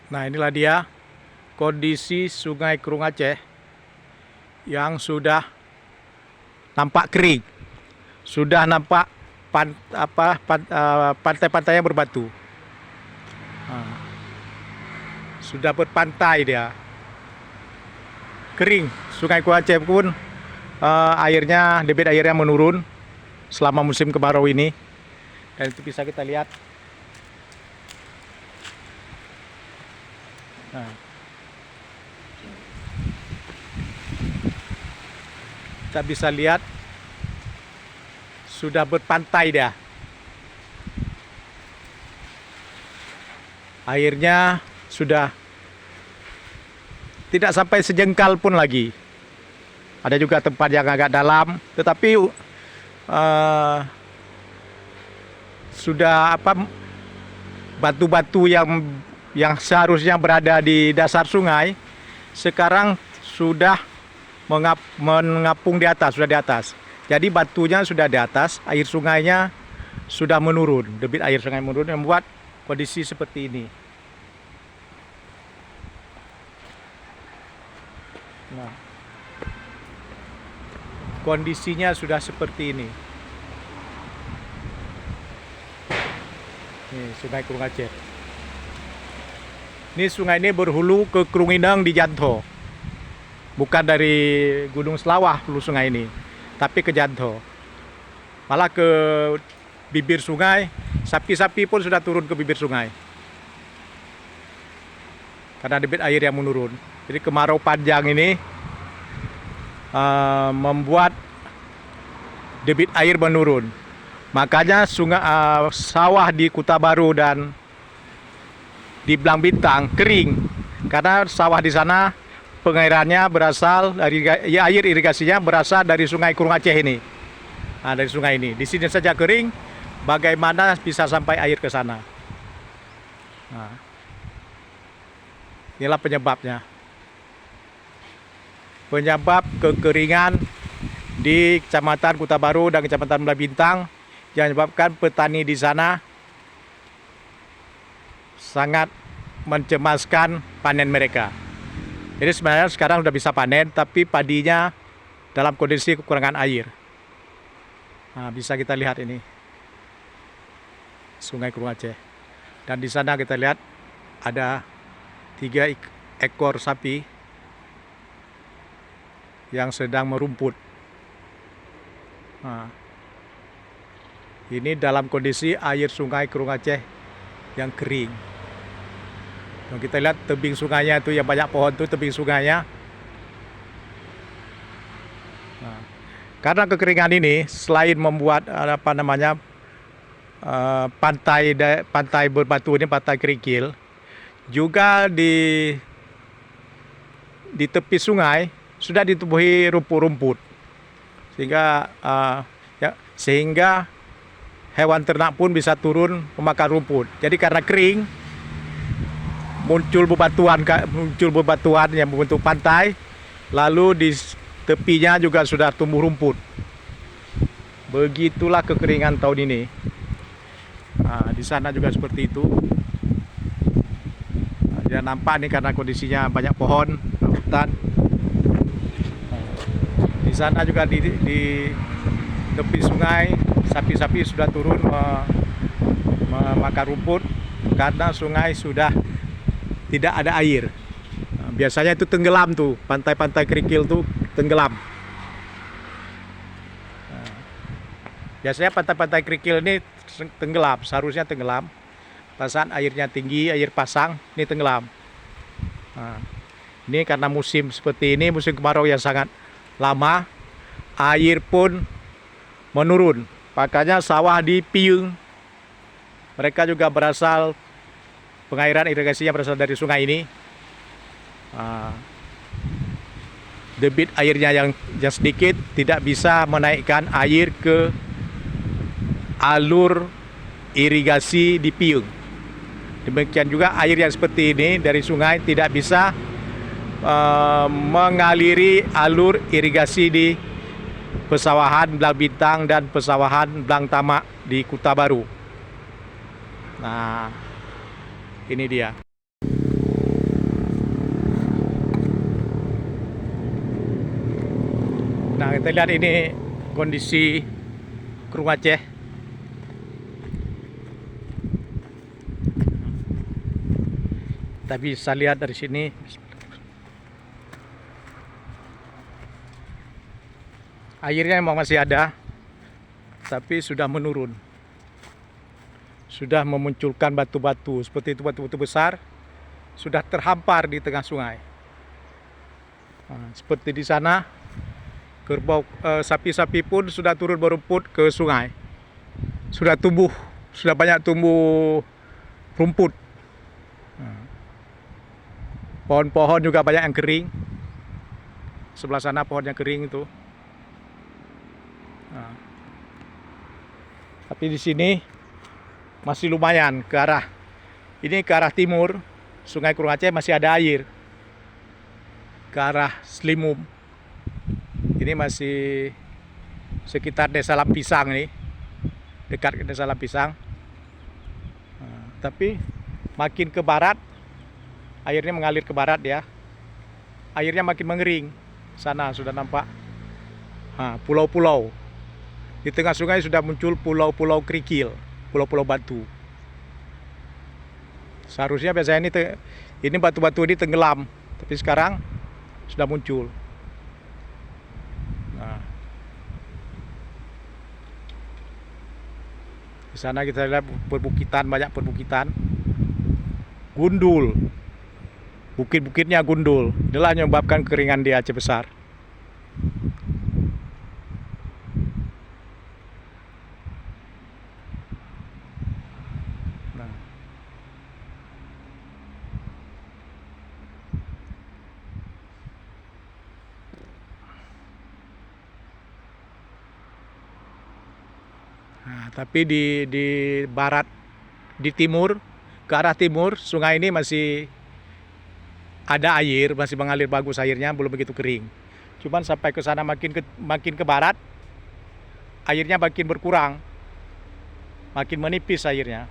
Nah, inilah dia kondisi Sungai Kerung Aceh yang sudah nampak kering, sudah nampak pantai-pantainya berbatu. Sudah berpantai dia, kering. Sungai Kerung Aceh pun debit airnya menurun selama musim kemarau ini, dan itu bisa kita lihat. Nah, kita bisa lihat sudah berpantai dia. Airnya sudah tidak sampai sejengkal pun lagi. Ada juga tempat yang agak dalam, tetapi sudah batu-batu yang seharusnya berada di dasar sungai sekarang sudah mengapung di atas, sudah di atas. Jadi batunya sudah di atas, air sungainya sudah menurun, debit air sungai menurun yang membuat kondisi seperti ini. Nah, kondisinya sudah seperti ini. Ini Sungai Kerung Aceh. Ini sungai ini berhulu ke Kerung Ineng di Jantho. Bukan dari Gunung Selawah hulu sungai ini, tapi ke Jantho. Malah ke bibir sungai, sapi-sapi pun sudah turun ke bibir sungai. Karena debit air yang menurun. Jadi kemarau panjang ini membuat debit air menurun. Makanya sawah di Kuta Baru dan di Blang Bintang kering, karena sawah di sana pengairannya berasal dari air irigasinya berasal dari Sungai Kerung Aceh ini. Nah, dari sungai ini. Di sini saja kering, bagaimana bisa sampai air ke sana? Nah, inilah penyebabnya. Penyebab kekeringan di Kecamatan Kuta Baru dan Kecamatan Blang Bintang yang menyebabkan petani di sana sangat mencemaskan panen mereka. Jadi sebenarnya sekarang sudah bisa panen, tapi padinya dalam kondisi kekurangan air. Nah, bisa kita lihat ini Sungai Kerung Aceh. Dan di sana kita lihat ada 3 ekor sapi yang sedang merumput. Nah, ini dalam kondisi air Sungai Kerung Aceh yang kering. Nah, kita lihat tebing sungainya itu yang banyak pohon itu, tebing sungainya. Nah, karena kekeringan ini selain membuat pantai berbatu ini, pantai kerikil, juga di tepi sungai sudah ditumbuhi rumput-rumput, sehingga hewan ternak pun bisa turun memakan rumput. Jadi karena kering, muncul bebatuan yang membentuk pantai, lalu di tepinya juga sudah tumbuh rumput. Begitulah kekeringan tahun ini. Nah, di sana juga seperti itu. Nah, dia nampak nih karena kondisinya banyak pohon, hutan. Di sana juga di tepi sungai, sapi-sapi sudah turun memakan rumput karena sungai sudah tidak ada air. Nah, biasanya itu tenggelam tuh, pantai-pantai kerikil tuh tenggelam. Nah, biasanya pantai-pantai kerikil ini tenggelam, seharusnya tenggelam. Pasan airnya tinggi, air pasang, ini tenggelam. Nah, ini karena musim seperti ini, musim kemarau yang sangat lama, air pun menurun. Makanya sawah di Piyung, mereka juga pengairan irigasinya berasal dari sungai ini. Debit airnya yang sedikit tidak bisa menaikkan air ke alur irigasi di Piyung. Demikian juga air yang seperti ini dari sungai tidak bisa mengaliri alur irigasi di pesawahan Blang Bintang dan pesawahan Blang Tamak di Kuta Baru. Nah, ini dia. Kita lihat ini kondisi Kerung Aceh. Kita bisa lihat dari sini. Airnya memang masih ada, tapi sudah menurun. Sudah memunculkan batu-batu seperti itu, batu-batu besar sudah terhampar di tengah sungai. Nah, seperti di sana, kerbau sapi-sapi pun sudah turun berumput ke sungai. Sudah tumbuh, sudah banyak tumbuh rumput. Pohon-pohon juga banyak yang kering. Sebelah sana pohonnya kering itu. Nah, tapi di sini masih lumayan ke arah timur. Sungai Kerung Aceh masih ada air. Ke arah Selimum. Ini masih sekitar Desa Lampisang nih. Dekat ke Desa Lampisang. Nah, tapi makin ke barat, airnya mengalir ke barat ya. Airnya makin mengering. Sana sudah nampak pulau-pulau. Di tengah sungai sudah muncul pulau-pulau kerikil, pulau-pulau batu. Seharusnya biasanya ini batu-batu ini tenggelam, tapi sekarang sudah muncul. Nah, di sana kita lihat perbukitan, banyak perbukitan. Gundul, bukit-bukitnya gundul. Inilah yang menyebabkan kekeringan di Aceh Besar. Nah, tapi di barat, di timur, ke arah timur, sungai ini masih ada air, masih mengalir bagus airnya, belum begitu kering. Cuman sampai ke sana makin ke barat, airnya makin berkurang, makin menipis airnya.